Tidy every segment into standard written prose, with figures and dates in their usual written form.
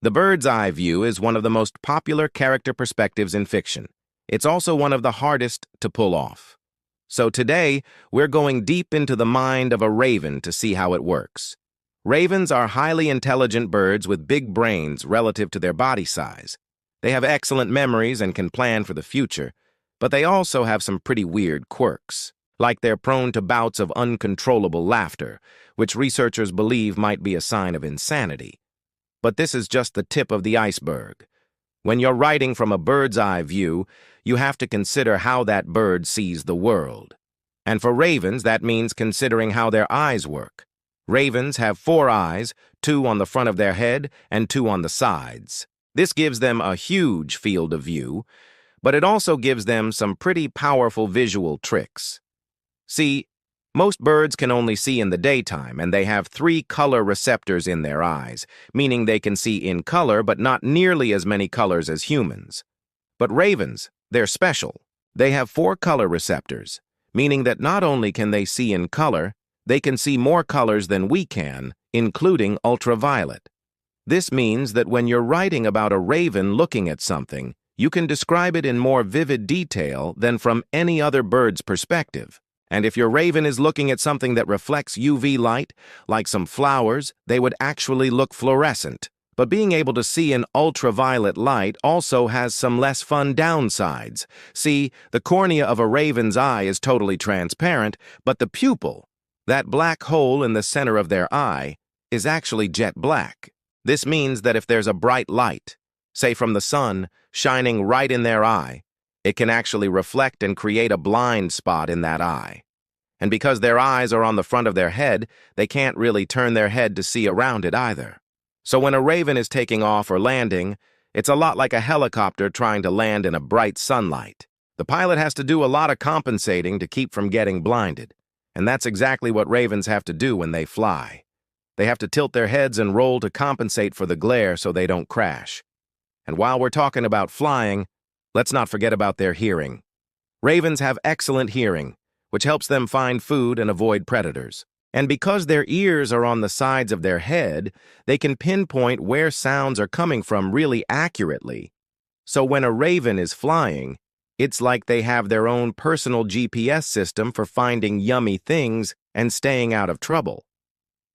The bird's eye view is one of the most popular character perspectives in fiction. It's also one of the hardest to pull off. So today, we're going deep into the mind of a raven to see how it works. Ravens are highly intelligent birds with big brains relative to their body size. They have excellent memories and can plan for the future, but they also have some pretty weird quirks, like they're prone to bouts of uncontrollable laughter, which researchers believe might be a sign of insanity. But this is just the tip of the iceberg. When you're writing from a bird's eye view, you have to consider how that bird sees the world. And for ravens, that means considering how their eyes work. Ravens have 4 eyes, 2 on the front of their head and 2 on the sides. This gives them a huge field of view, but it also gives them some pretty powerful visual tricks. See, most birds can only see in the daytime, and they have 3 color receptors in their eyes, meaning they can see in color but not nearly as many colors as humans. But ravens, they're special. They have 4 color receptors, meaning that not only can they see in color, they can see more colors than we can, including ultraviolet. This means that when you're writing about a raven looking at something, you can describe it in more vivid detail than from any other bird's perspective. And if your raven is looking at something that reflects UV light, like some flowers, they would actually look fluorescent. But being able to see in ultraviolet light also has some less fun downsides. See, the cornea of a raven's eye is totally transparent, but the pupil, that black hole in the center of their eye, is actually jet black. This means that if there's a bright light, say from the sun, shining right in their eye, it can actually reflect and create a blind spot in that eye. And because their eyes are on the front of their head, they can't really turn their head to see around it either. So when a raven is taking off or landing, it's a lot like a helicopter trying to land in a bright sunlight. The pilot has to do a lot of compensating to keep from getting blinded. And that's exactly what ravens have to do when they fly. They have to tilt their heads and roll to compensate for the glare so they don't crash. And while we're talking about flying, let's not forget about their hearing. Ravens have excellent hearing, which helps them find food and avoid predators. And because their ears are on the sides of their head, they can pinpoint where sounds are coming from really accurately. So when a raven is flying, it's like they have their own personal GPS system for finding yummy things and staying out of trouble.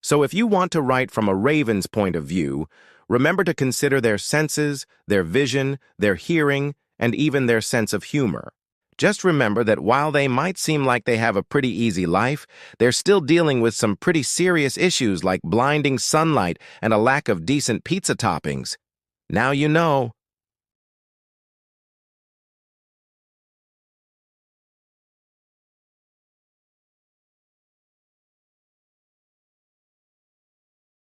So if you want to write from a raven's point of view, remember to consider their senses, their vision, their hearing, and even their sense of humor. Just remember that while they might seem like they have a pretty easy life, they're still dealing with some pretty serious issues like blinding sunlight and a lack of decent pizza toppings. Now you know.